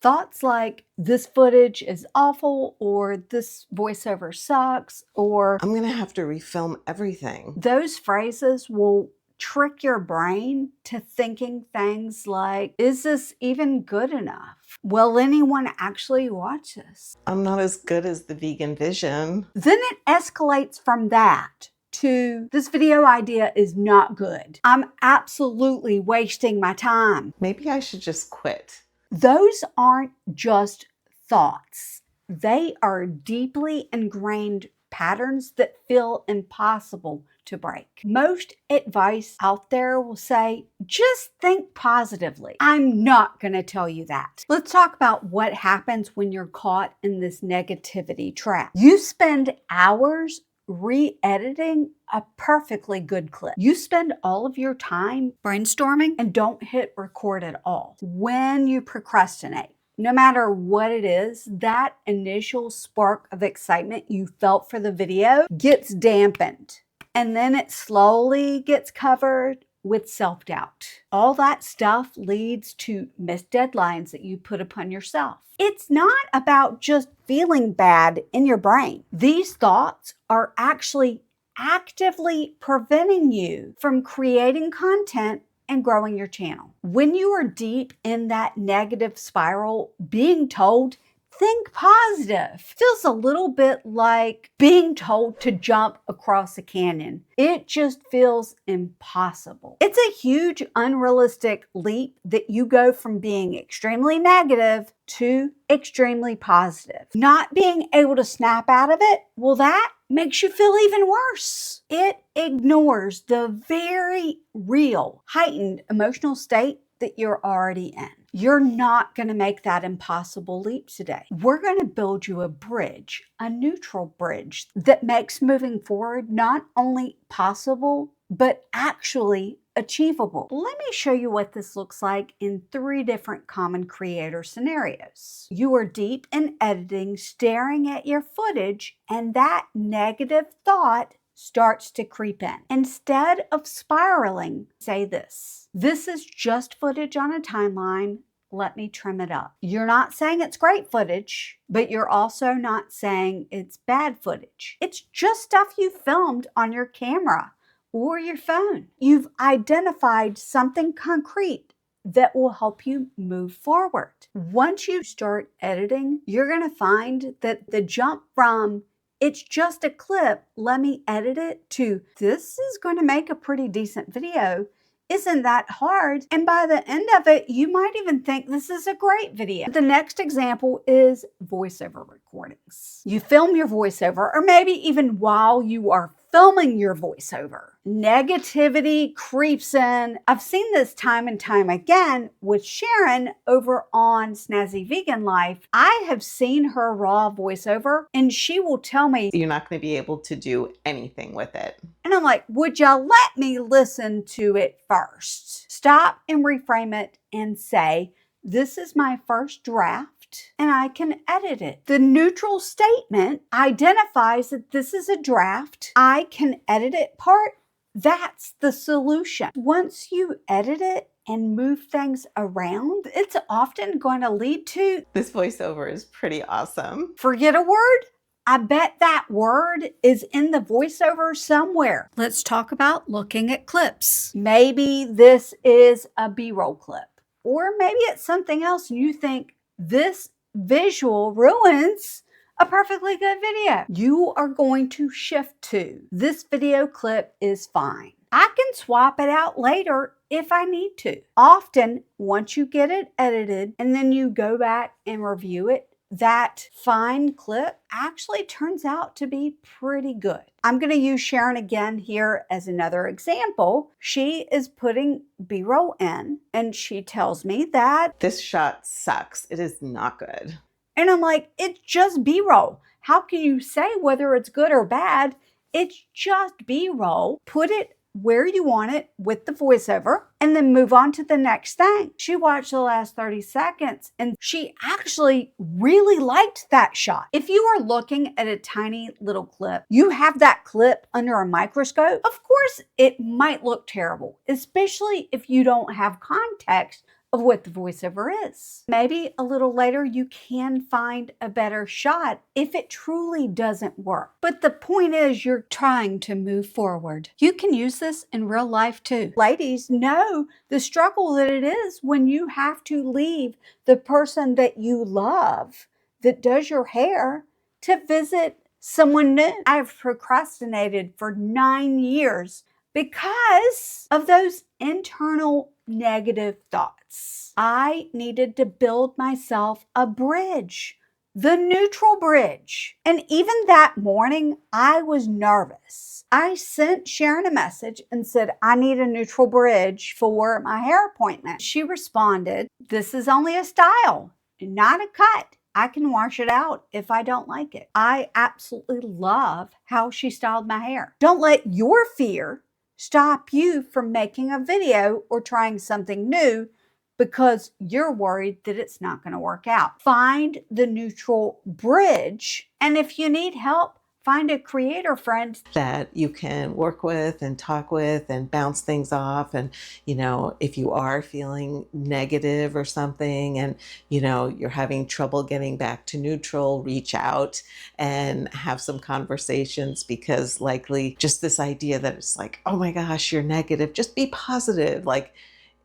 Thoughts like, this footage is awful, or this voiceover sucks, or I'm gonna have to refilm everything. those phrases will trick your brain to thinking things like, is this even good enough? Will anyone actually watch this? I'm not as good as the vegan vision. Then it escalates from that to, this video idea is not good. I'm absolutely wasting my time. Maybe I should just quit. Those aren't just thoughts. They are deeply ingrained patterns that feel impossible to break. Most advice out there will say, just think positively. I'm not going to tell you that. Let's talk about what happens when you're caught in this negativity trap. You spend hours re-editing a perfectly good clip. You spend all of your time brainstorming and don't hit record at all. When you procrastinate, no matter what it is, that initial spark of excitement you felt for the video gets dampened, and then it slowly gets covered with self-doubt. All that stuff leads to missed deadlines that you put upon yourself. It's not about just feeling bad in your brain. These thoughts are actually actively preventing you from creating content and growing your channel. When you are deep in that negative spiral, being told, think positive, feels a little bit like being told to jump across a canyon. It just feels impossible. It's a huge, unrealistic leap that you go from being extremely negative to extremely positive. Not being able to snap out of it, well, that makes you feel even worse. It ignores the very real, heightened emotional state that you're already in. You're not going to make that impossible leap today. We're going to build you a bridge, a neutral bridge that makes moving forward not only possible, but actually achievable. Let me show you what this looks like in 3 different common creator scenarios. You are deep in editing, staring at your footage, and that negative thought starts to creep in. Instead of spiraling, say this is just footage on a timeline. Let me trim it up. You're not saying it's great footage, but you're also not saying it's bad footage. It's just stuff you filmed on your camera or your phone. You've identified something concrete that will help you move forward. Once you start editing, you're going to find that the jump from it's just a clip, let me edit it, to this is going to make a pretty decent video isn't that hard. And by the end of it, you might even think this is a great video. The next example is voiceover recordings. You film your voiceover, or maybe even while you are filming your voiceover, negativity creeps in. I've seen this time and time again with Sharon over on Snazzy Vegan Life. I have seen her raw voiceover and she will tell me, you're not going to be able to do anything with it. And I'm like, would you let me listen to it first? Stop and reframe it and say, this is my first draft and I can edit it. The neutral statement identifies that this is a draft. I can edit it part. That's the solution. Once you edit it and move things around, it's often going to lead to, this voiceover is pretty awesome. Forget a word. I bet that word is in the voiceover somewhere. Let's talk about looking at clips. Maybe this is a B-roll clip, or maybe it's something else and you think this visual ruins a perfectly good video. You are going to shift to, this video clip is fine. I can swap it out later if I need to. Often, once you get it edited and then you go back and review it, that fine clip actually turns out to be pretty good. I'm going to use Sharon again here as another example. She is putting B-roll in and she tells me that this shot sucks. It is not good. And I'm like, it's just B-roll. How can you say whether it's good or bad? It's just B-roll. Put it where you want it with the voiceover and then move on to the next thing. She watched the last 30 seconds and she actually really liked that shot. If you are looking at a tiny little clip, you have that clip under a microscope, of course it might look terrible, especially if you don't have context of what the voiceover is. Maybe a little later you can find a better shot if it truly doesn't work. But the point is you're trying to move forward. You can use this in real life too. Ladies know the struggle that it is when you have to leave the person that you love that does your hair to visit someone new. I've procrastinated for 9 years because of those internal negative thoughts. I needed to build myself a bridge, the neutral bridge. And even that morning, I was nervous. I sent Sharon a message and said, I need a neutral bridge for my hair appointment. She responded, this is only a style, not a cut. I can wash it out if I don't like it. I absolutely love how she styled my hair. Don't let your fear stop you from making a video or trying something new because you're worried that it's not going to work out. Find the neutral bridge, and if you need help, find a creator friend that you can work with and talk with and bounce things off. And, if you are feeling negative or something and, you're having trouble getting back to neutral, reach out and have some conversations, because likely just this idea that it's like, oh my gosh, you're negative, just be positive. Like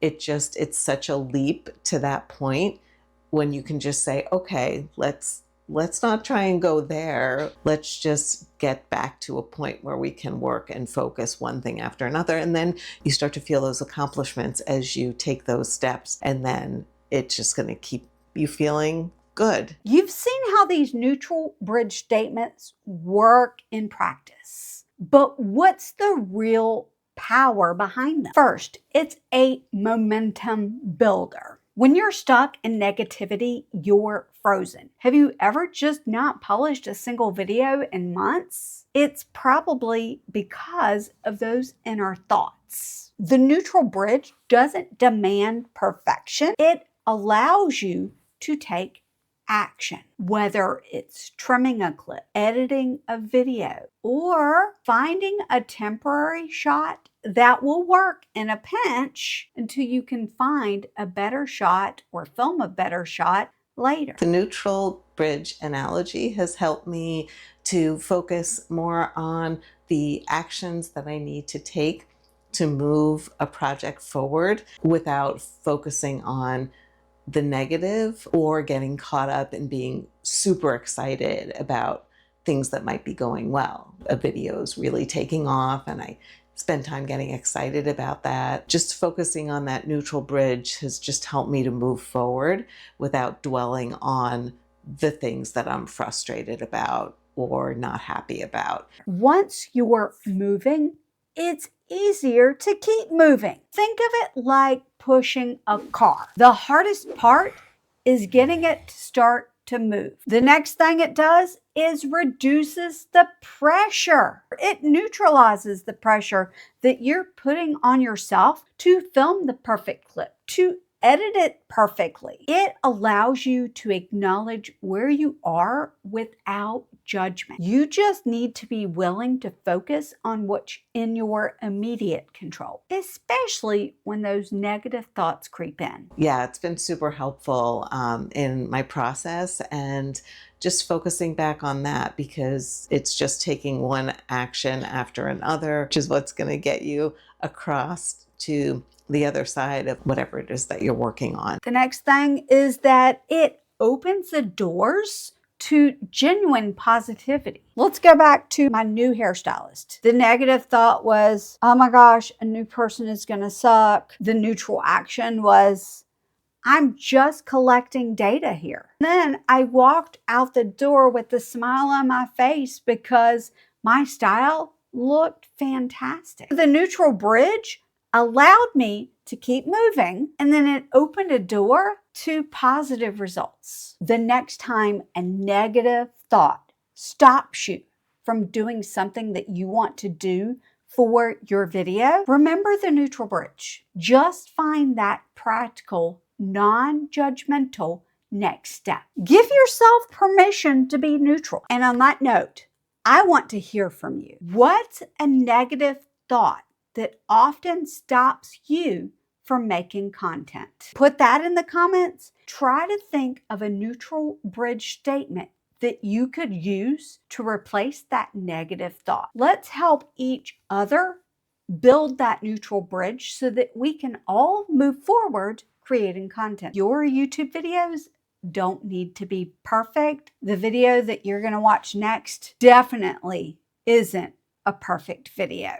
it's such a leap to that point when you can just say, okay, let's not try and go there. Let's just get back to a point where we can work and focus one thing after another. And then you start to feel those accomplishments as you take those steps. And then it's just going to keep you feeling good. You've seen how these neutral bridge statements work in practice. But what's the real power behind them? First, it's a momentum builder. When you're stuck in negativity, you're frozen. Have you ever just not published a single video in months? It's probably because of those inner thoughts. The neutral bridge doesn't demand perfection. It allows you to take action, whether it's trimming a clip, editing a video, or finding a temporary shot that will work in a pinch until you can find a better shot or film a better shot later. The neutral bridge analogy has helped me to focus more on the actions that I need to take to move a project forward without focusing on the negative or getting caught up in being super excited about things that might be going well. A video is really taking off and I spend time getting excited about that. Just focusing on that neutral bridge has just helped me to move forward without dwelling on the things that I'm frustrated about or not happy about. Once you're moving, it's easier to keep moving. Think of it like pushing a car. The hardest part is getting it to start to move. The next thing it does is reduces the pressure. It neutralizes the pressure that you're putting on yourself to film the perfect clip, to edit it perfectly. It allows you to acknowledge where you are without judgment. You just need to be willing to focus on what's in your immediate control, especially when those negative thoughts creep in. Yeah, it's been super helpful in my process, and just focusing back on that, because it's just taking one action after another, which is what's going to get you across to the other side of whatever it is that you're working on. The next thing is that it opens the doors to genuine positivity. Let's go back to my new hairstylist. The negative thought was, oh my gosh, a new person is going to suck. The neutral action was, I'm just collecting data here. Then I walked out the door with a smile on my face because my style looked fantastic. The neutral bridge allowed me to keep moving, and then it opened a door to positive results. The next time a negative thought stops you from doing something that you want to do for your video, remember the neutral bridge. Just find that practical, non-judgmental next step. Give yourself permission to be neutral. And on that note, I want to hear from you. What's a negative thought that often stops you for making content? Put that in the comments. Try to think of a neutral bridge statement that you could use to replace that negative thought. Let's help each other build that neutral bridge so that we can all move forward creating content. Your YouTube videos don't need to be perfect. The video that you're going to watch next definitely isn't a perfect video.